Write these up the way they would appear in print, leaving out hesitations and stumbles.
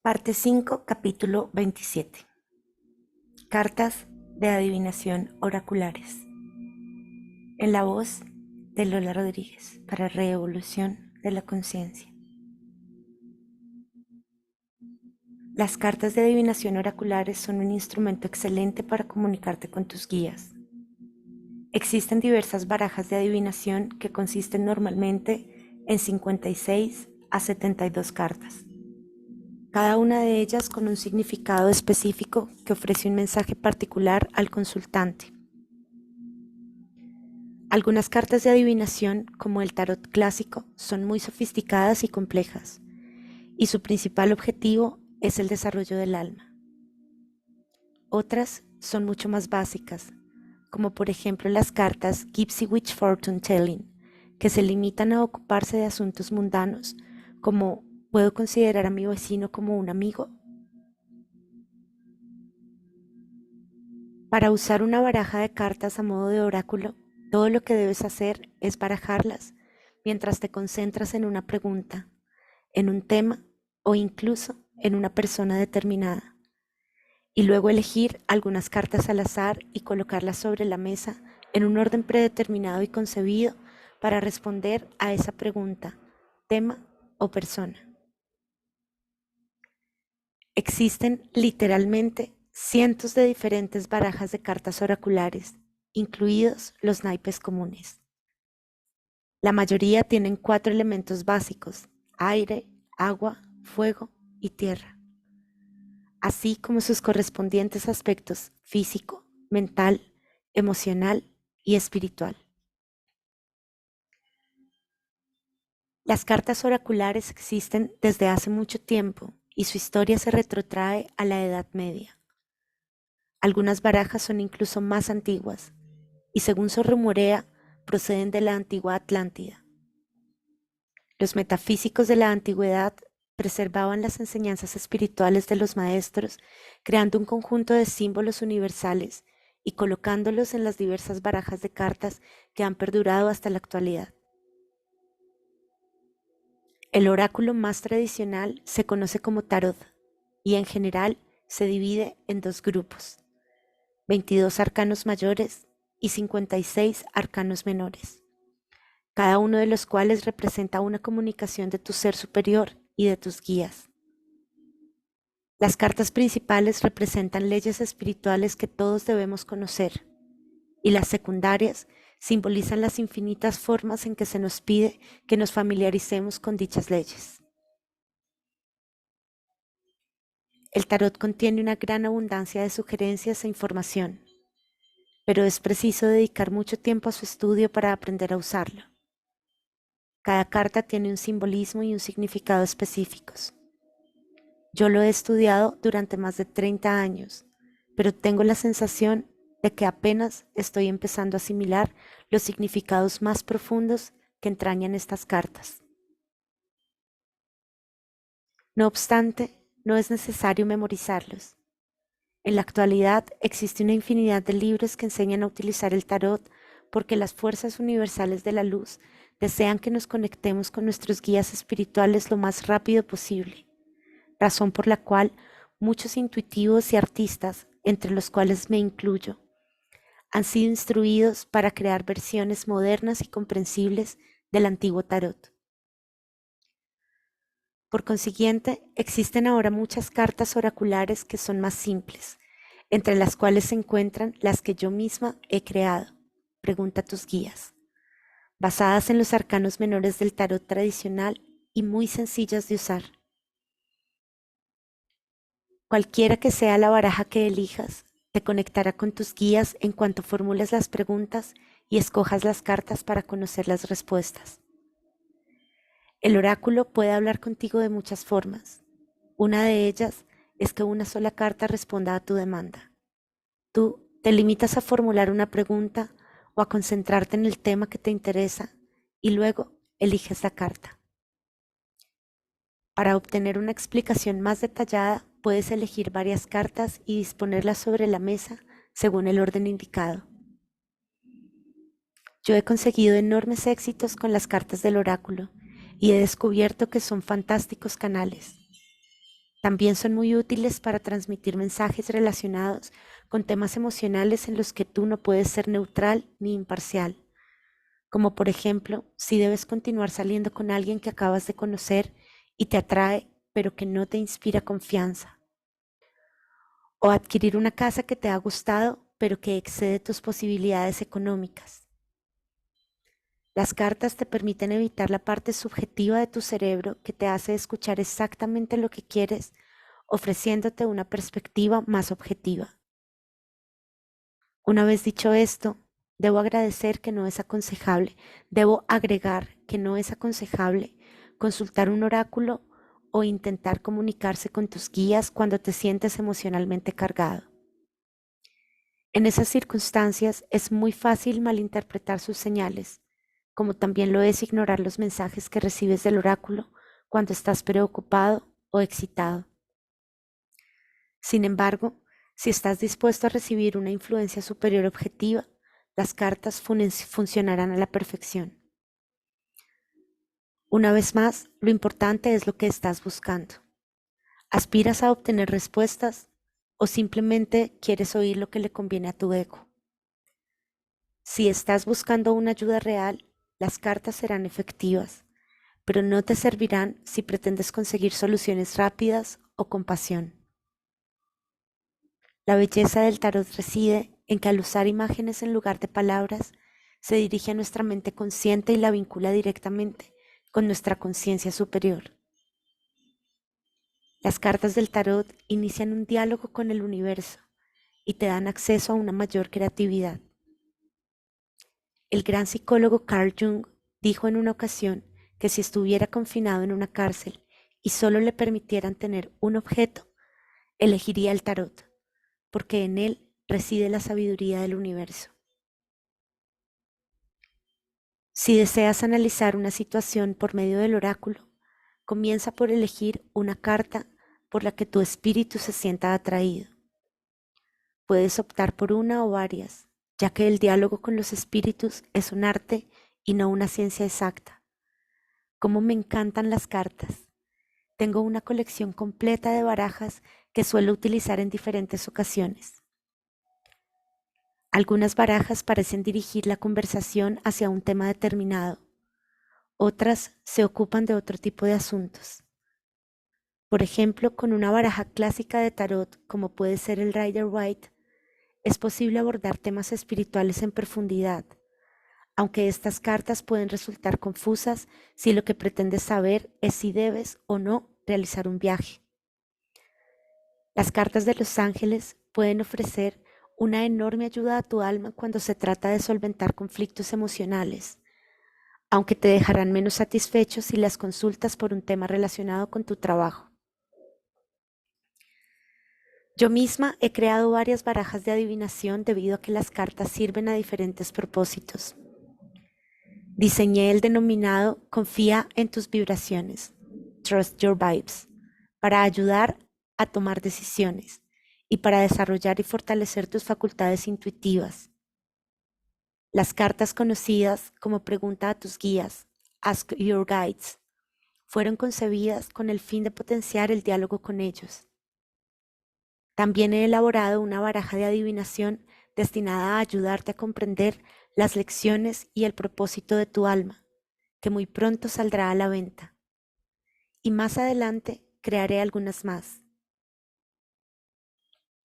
Parte 5, capítulo 27. Cartas de adivinación oraculares. En la voz de Lola Rodríguez para Reevolución de la Conciencia. Las cartas de adivinación oraculares son un instrumento excelente para comunicarte con tus guías. Existen diversas barajas de adivinación que consisten normalmente en 56 a 72 cartas. Cada una de ellas con un significado específico que ofrece un mensaje particular al consultante. Algunas cartas de adivinación, como el tarot clásico, son muy sofisticadas y complejas, y su principal objetivo es el desarrollo del alma. Otras son mucho más básicas, como por ejemplo las cartas Gypsy Witch Fortune Telling, que se limitan a ocuparse de asuntos mundanos, como ¿puedo considerar a mi vecino como un amigo? Para usar una baraja de cartas a modo de oráculo, todo lo que debes hacer es barajarlas mientras te concentras en una pregunta, en un tema o incluso en una persona determinada, y luego elegir algunas cartas al azar y colocarlas sobre la mesa en un orden predeterminado y concebido para responder a esa pregunta, tema o persona. Existen literalmente cientos de diferentes barajas de cartas oraculares, incluidos los naipes comunes. La mayoría tienen 4 elementos básicos: aire, agua, fuego y tierra, así como sus correspondientes aspectos físico, mental, emocional y espiritual. Las cartas oraculares existen desde hace mucho tiempo y su historia se retrotrae a la Edad Media. Algunas barajas son incluso más antiguas y, según se rumorea, proceden de la antigua Atlántida. Los metafísicos de la antigüedad preservaban las enseñanzas espirituales de los maestros, creando un conjunto de símbolos universales y colocándolos en las diversas barajas de cartas que han perdurado hasta la actualidad. El oráculo más tradicional se conoce como tarot y en general se divide en 2 grupos: 22 arcanos mayores y 56 arcanos menores, cada uno de los cuales representa una comunicación de tu ser superior y de tus guías. Las cartas principales representan leyes espirituales que todos debemos conocer, y las secundarias simbolizan las infinitas formas en que se nos pide que nos familiaricemos con dichas leyes. El tarot contiene una gran abundancia de sugerencias e información, pero es preciso dedicar mucho tiempo a su estudio para aprender a usarlo. Cada carta tiene un simbolismo y un significado específicos. Yo lo he estudiado durante más de 30 años, pero tengo la sensación de que apenas estoy empezando a asimilar los significados más profundos que entrañan estas cartas. No obstante, no es necesario memorizarlos. En la actualidad existe una infinidad de libros que enseñan a utilizar el tarot porque las fuerzas universales de la luz desean que nos conectemos con nuestros guías espirituales lo más rápido posible, razón por la cual muchos intuitivos y artistas, entre los cuales me incluyo, han sido instruidos para crear versiones modernas y comprensibles del antiguo tarot. Por consiguiente, existen ahora muchas cartas oraculares que son más simples, entre las cuales se encuentran las que yo misma he creado, pregunta a tus guías, basadas en los arcanos menores del tarot tradicional y muy sencillas de usar. Cualquiera que sea la baraja que elijas, te conectará con tus guías en cuanto formules las preguntas y escojas las cartas para conocer las respuestas. El oráculo puede hablar contigo de muchas formas. Una de ellas es que una sola carta responda a tu demanda. Tú te limitas a formular una pregunta o a concentrarte en el tema que te interesa y luego eliges la carta. Para obtener una explicación más detallada, puedes elegir varias cartas y disponerlas sobre la mesa según el orden indicado. Yo he conseguido enormes éxitos con las cartas del oráculo y he descubierto que son fantásticos canales. También son muy útiles para transmitir mensajes relacionados con temas emocionales en los que tú no puedes ser neutral ni imparcial, como por ejemplo, si debes continuar saliendo con alguien que acabas de conocer y te atrae, pero que no te inspira confianza, o adquirir una casa que te ha gustado, pero que excede tus posibilidades económicas. Las cartas te permiten evitar la parte subjetiva de tu cerebro que te hace escuchar exactamente lo que quieres, ofreciéndote una perspectiva más objetiva. Una vez dicho esto, debo agradecer que no es aconsejable, debo agregar que no es aconsejable consultar un oráculo o intentar comunicarse con tus guías cuando te sientes emocionalmente cargado. En esas circunstancias es muy fácil malinterpretar sus señales, como también lo es ignorar los mensajes que recibes del oráculo cuando estás preocupado o excitado. Sin embargo, si estás dispuesto a recibir una influencia superior objetiva, las cartas funcionarán a la perfección. Una vez más, lo importante es lo que estás buscando. ¿Aspiras a obtener respuestas o simplemente quieres oír lo que le conviene a tu ego? Si estás buscando una ayuda real, las cartas serán efectivas, pero no te servirán si pretendes conseguir soluciones rápidas o con pasión. La belleza del tarot reside en que al usar imágenes en lugar de palabras, se dirige a nuestra mente consciente y la vincula directamente con nuestra conciencia superior. Las cartas del tarot inician un diálogo con el universo y te dan acceso a una mayor creatividad. El gran psicólogo Carl Jung dijo en una ocasión que si estuviera confinado en una cárcel y solo le permitieran tener un objeto, elegiría el tarot, porque en él reside la sabiduría del universo. Si deseas analizar una situación por medio del oráculo, comienza por elegir una carta por la que tu espíritu se sienta atraído. Puedes optar por una o varias, ya que el diálogo con los espíritus es un arte y no una ciencia exacta. Cómo me encantan las cartas. Tengo una colección completa de barajas que suelo utilizar en diferentes ocasiones. Algunas barajas parecen dirigir la conversación hacia un tema determinado. Otras se ocupan de otro tipo de asuntos. Por ejemplo, con una baraja clásica de tarot, como puede ser el Rider-Waite, es posible abordar temas espirituales en profundidad, aunque estas cartas pueden resultar confusas si lo que pretendes saber es si debes o no realizar un viaje. Las cartas de los ángeles pueden ofrecer una enorme ayuda a tu alma cuando se trata de solventar conflictos emocionales, aunque te dejarán menos satisfechos si las consultas por un tema relacionado con tu trabajo. Yo misma he creado varias barajas de adivinación debido a que las cartas sirven a diferentes propósitos. Diseñé el denominado Confía en tus vibraciones, Trust Your Vibes, para ayudar a tomar decisiones y para desarrollar y fortalecer tus facultades intuitivas. Las cartas conocidas como Pregunta a tus guías, Ask Your Guides, fueron concebidas con el fin de potenciar el diálogo con ellos. También he elaborado una baraja de adivinación destinada a ayudarte a comprender las lecciones y el propósito de tu alma, que muy pronto saldrá a la venta. Y más adelante crearé algunas más.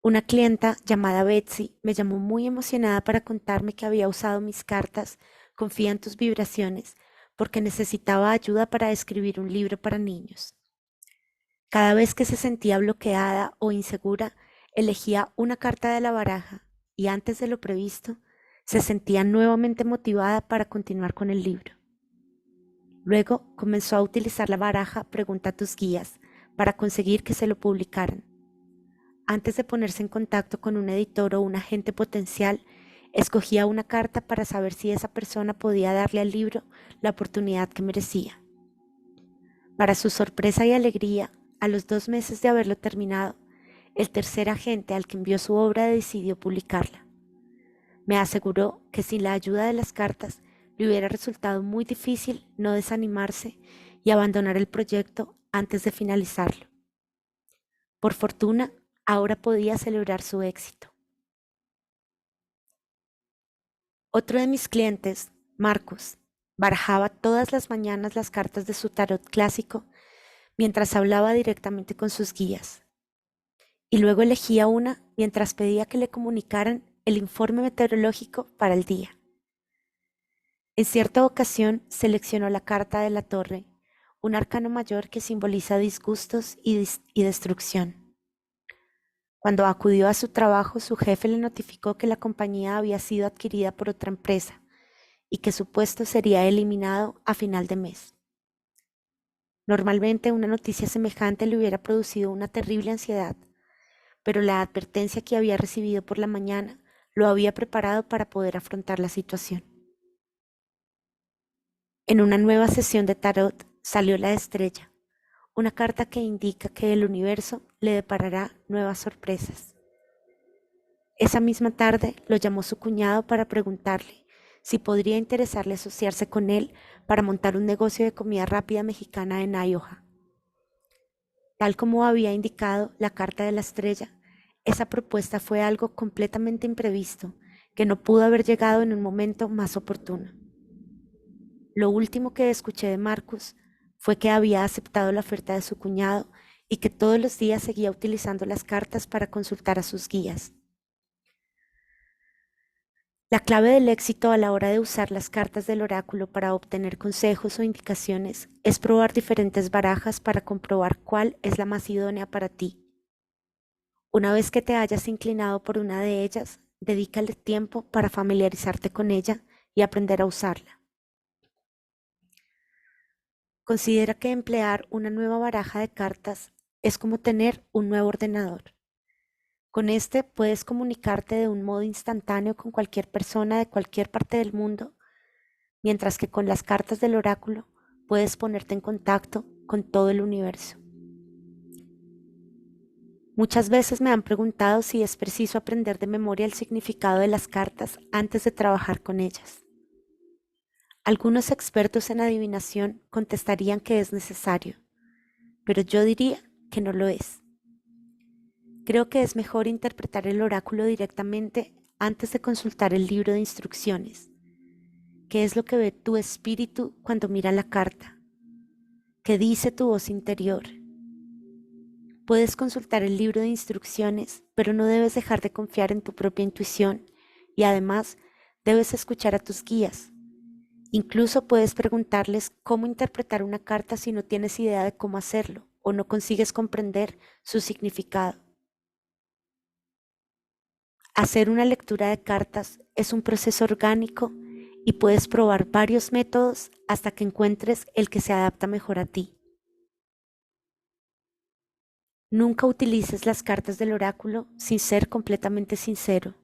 Una clienta llamada Betsy me llamó muy emocionada para contarme que había usado mis cartas Confía en tus vibraciones porque necesitaba ayuda para escribir un libro para niños. Cada vez que se sentía bloqueada o insegura, elegía una carta de la baraja y antes de lo previsto, se sentía nuevamente motivada para continuar con el libro. Luego comenzó a utilizar la baraja Pregunta a tus guías para conseguir que se lo publicaran. Antes de ponerse en contacto con un editor o un agente potencial, escogía una carta para saber si esa persona podía darle al libro la oportunidad que merecía. Para su sorpresa y alegría, a los 2 meses de haberlo terminado, el tercer agente al que envió su obra decidió publicarla. Me aseguró que sin la ayuda de las cartas le hubiera resultado muy difícil no desanimarse y abandonar el proyecto antes de finalizarlo. Por fortuna, ahora podía celebrar su éxito. Otro de mis clientes, Marcos, barajaba todas las mañanas las cartas de su tarot clásico mientras hablaba directamente con sus guías, y luego elegía una mientras pedía que le comunicaran el informe meteorológico para el día. En cierta ocasión seleccionó la carta de la torre, un arcano mayor que simboliza disgustos y destrucción. Cuando acudió a su trabajo, su jefe le notificó que la compañía había sido adquirida por otra empresa y que su puesto sería eliminado a final de mes. Normalmente una noticia semejante le hubiera producido una terrible ansiedad, pero la advertencia que había recibido por la mañana lo había preparado para poder afrontar la situación. En una nueva sesión de tarot salió la estrella, una carta que indica que el universo le deparará nuevas sorpresas. Esa misma tarde lo llamó su cuñado para preguntarle si podría interesarle asociarse con él para montar un negocio de comida rápida mexicana en Iowa. Tal como había indicado la carta de la estrella, esa propuesta fue algo completamente imprevisto, que no pudo haber llegado en un momento más oportuno. Lo último que escuché de Marcus fue que había aceptado la oferta de su cuñado y que todos los días seguía utilizando las cartas para consultar a sus guías. La clave del éxito a la hora de usar las cartas del oráculo para obtener consejos o indicaciones es probar diferentes barajas para comprobar cuál es la más idónea para ti. Una vez que te hayas inclinado por una de ellas, dedícale tiempo para familiarizarte con ella y aprender a usarla. Considera que emplear una nueva baraja de cartas es como tener un nuevo ordenador. Con este puedes comunicarte de un modo instantáneo con cualquier persona de cualquier parte del mundo, mientras que con las cartas del oráculo puedes ponerte en contacto con todo el universo. Muchas veces me han preguntado si es preciso aprender de memoria el significado de las cartas antes de trabajar con ellas. Algunos expertos en adivinación contestarían que es necesario, pero yo diría que no lo es. Creo que es mejor interpretar el oráculo directamente antes de consultar el libro de instrucciones. ¿Qué es lo que ve tu espíritu cuando mira la carta? ¿Qué dice tu voz interior? Puedes consultar el libro de instrucciones, pero no debes dejar de confiar en tu propia intuición y además debes escuchar a tus guías. Incluso puedes preguntarles cómo interpretar una carta si no tienes idea de cómo hacerlo o no consigues comprender su significado. Hacer una lectura de cartas es un proceso orgánico y puedes probar varios métodos hasta que encuentres el que se adapta mejor a ti. Nunca utilices las cartas del oráculo sin ser completamente sincero.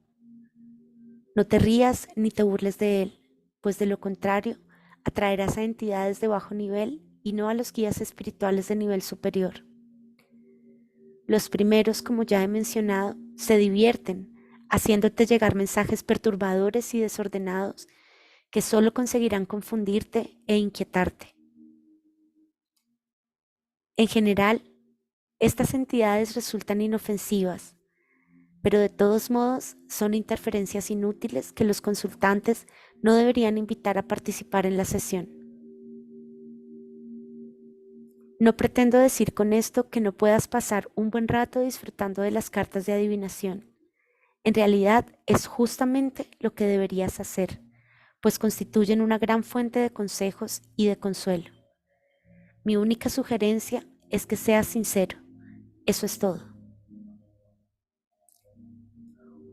No te rías ni te burles de él, pues de lo contrario, atraerás a entidades de bajo nivel y no a los guías espirituales de nivel superior. Los primeros, como ya he mencionado, se divierten haciéndote llegar mensajes perturbadores y desordenados que solo conseguirán confundirte e inquietarte. En general, estas entidades resultan inofensivas, pero de todos modos son interferencias inútiles que los consultantes no deberían invitar a participar en la sesión. No pretendo decir con esto que no puedas pasar un buen rato disfrutando de las cartas de adivinación. En realidad es justamente lo que deberías hacer, pues constituyen una gran fuente de consejos y de consuelo. Mi única sugerencia es que seas sincero. Eso es todo.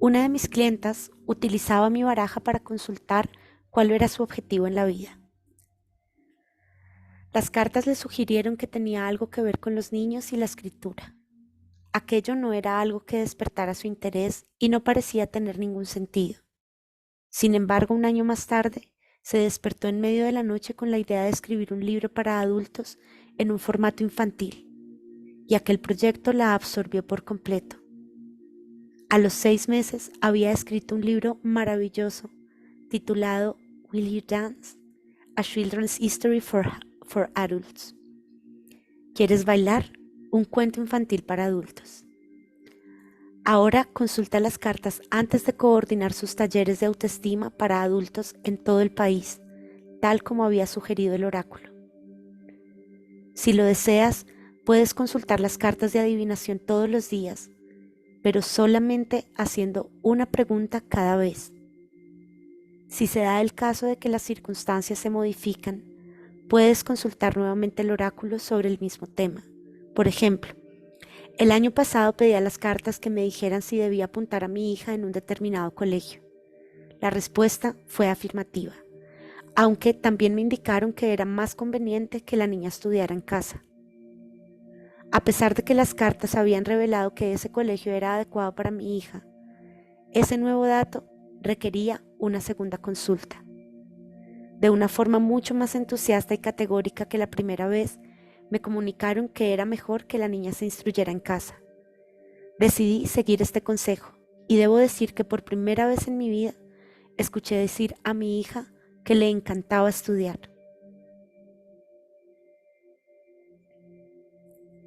Una de mis clientas utilizaba mi baraja para consultar cuál era su objetivo en la vida. Las cartas le sugirieron que tenía algo que ver con los niños y la escritura. Aquello no era algo que despertara su interés y no parecía tener ningún sentido. Sin embargo, un año más tarde, se despertó en medio de la noche con la idea de escribir un libro para adultos en un formato infantil, y aquel proyecto la absorbió por completo. A los 6 meses había escrito un libro maravilloso titulado Will You Dance? A Children's History for Adults. ¿Quieres bailar? un cuento infantil para adultos. Ahora consulta las cartas antes de coordinar sus talleres de autoestima para adultos en todo el país, tal como había sugerido el oráculo. Si lo deseas, puedes consultar las cartas de adivinación todos los días, pero solamente haciendo una pregunta cada vez. Si se da el caso de que las circunstancias se modifican, puedes consultar nuevamente el oráculo sobre el mismo tema. Por ejemplo, el año pasado pedí a las cartas que me dijeran si debía apuntar a mi hija en un determinado colegio. La respuesta fue afirmativa, aunque también me indicaron que era más conveniente que la niña estudiara en casa. A pesar de que las cartas habían revelado que ese colegio era adecuado para mi hija, ese nuevo dato requería una segunda consulta. De una forma mucho más entusiasta y categórica que la primera vez, me comunicaron que era mejor que la niña se instruyera en casa. Decidí seguir este consejo y debo decir que por primera vez en mi vida escuché decir a mi hija que le encantaba estudiar.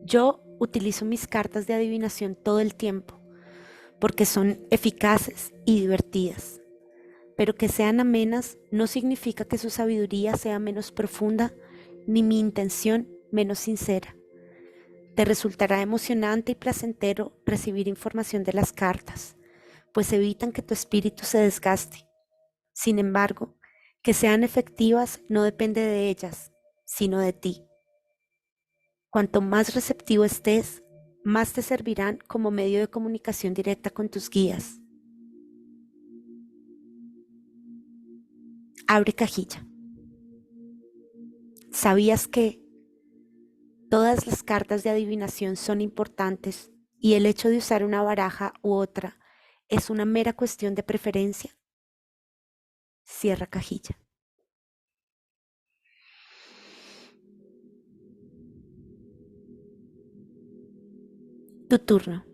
Yo utilizo mis cartas de adivinación todo el tiempo porque son eficaces y divertidas, pero que sean amenas no significa que su sabiduría sea menos profunda ni mi intención menos sincera. Te resultará emocionante y placentero recibir información de las cartas, pues evitan que tu espíritu se desgaste. Sin embargo, que sean efectivas no depende de ellas, sino de ti. Cuanto más receptivo estés, más te servirán como medio de comunicación directa con tus guías. Abre cajilla. ¿Sabías que todas las cartas de adivinación son importantes y el hecho de usar una baraja u otra es una mera cuestión de preferencia? Cierra cajilla. Tu turno.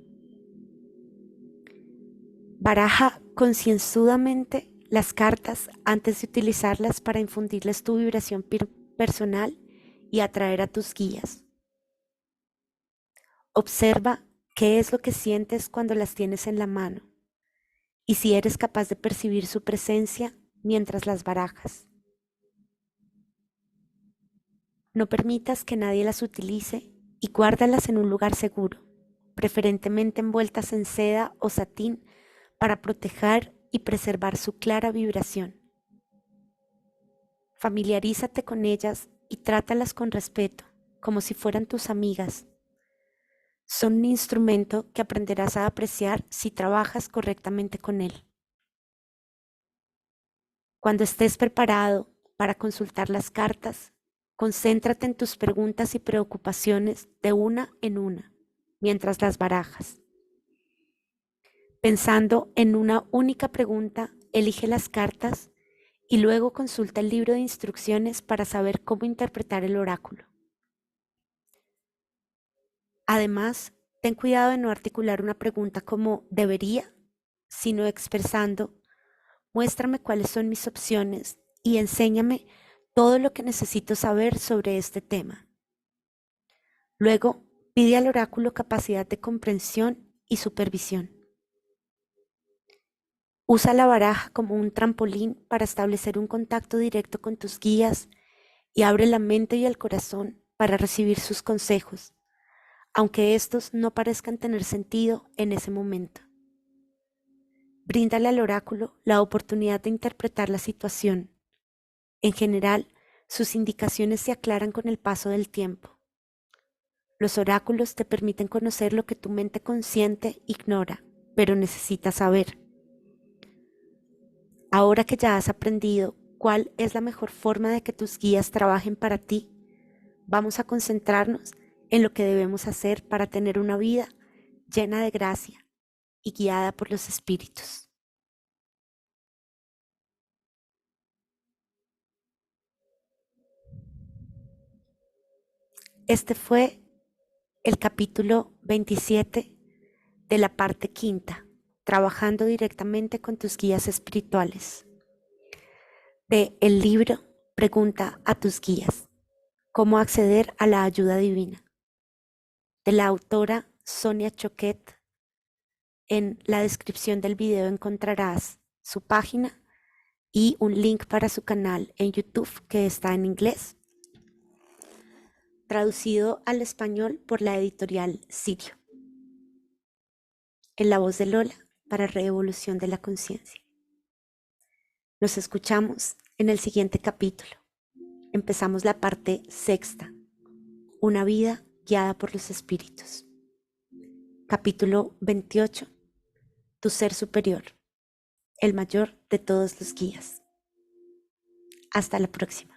Baraja concienzudamente las cartas antes de utilizarlas para infundirles tu vibración personal y atraer a tus guías. Observa qué es lo que sientes cuando las tienes en la mano y si eres capaz de percibir su presencia mientras las barajas. No permitas que nadie las utilice y guárdalas en un lugar seguro, preferentemente envueltas en seda o satín para proteger y preservar su clara vibración. Familiarízate con ellas y trátalas con respeto, como si fueran tus amigas. Son un instrumento que aprenderás a apreciar si trabajas correctamente con él. Cuando estés preparado para consultar las cartas, concéntrate en tus preguntas y preocupaciones de una en una, mientras las barajas. Pensando en una única pregunta, elige las cartas y luego consulta el libro de instrucciones para saber cómo interpretar el oráculo. Además, ten cuidado de no articular una pregunta como debería, sino expresando, muéstrame cuáles son mis opciones y enséñame todo lo que necesito saber sobre este tema. Luego, pide al oráculo capacidad de comprensión y supervisión. Usa la baraja como un trampolín para establecer un contacto directo con tus guías y abre la mente y el corazón para recibir sus consejos, aunque estos no parezcan tener sentido en ese momento. Bríndale al oráculo la oportunidad de interpretar la situación. En general, sus indicaciones se aclaran con el paso del tiempo. Los oráculos te permiten conocer lo que tu mente consciente ignora, pero necesita saber. Ahora que ya has aprendido cuál es la mejor forma de que tus guías trabajen para ti, vamos a concentrarnos en lo que debemos hacer para tener una vida llena de gracia y guiada por los espíritus. Este fue el capítulo 27 de la parte quinta, trabajando directamente con tus guías espirituales, de el libro Pregunta a tus guías, cómo acceder a la ayuda divina. de la autora Sonia Choquet. En la descripción del video encontrarás su página y un link para su canal en YouTube que está en inglés, traducido al español por la editorial Sirio, en la voz de Lola para Revolución de la Conciencia. Nos escuchamos en el siguiente capítulo. Empezamos la parte sexta, una vida guiada por los espíritus. Capítulo 28, tu ser superior, el mayor de todos los guías. Hasta la próxima.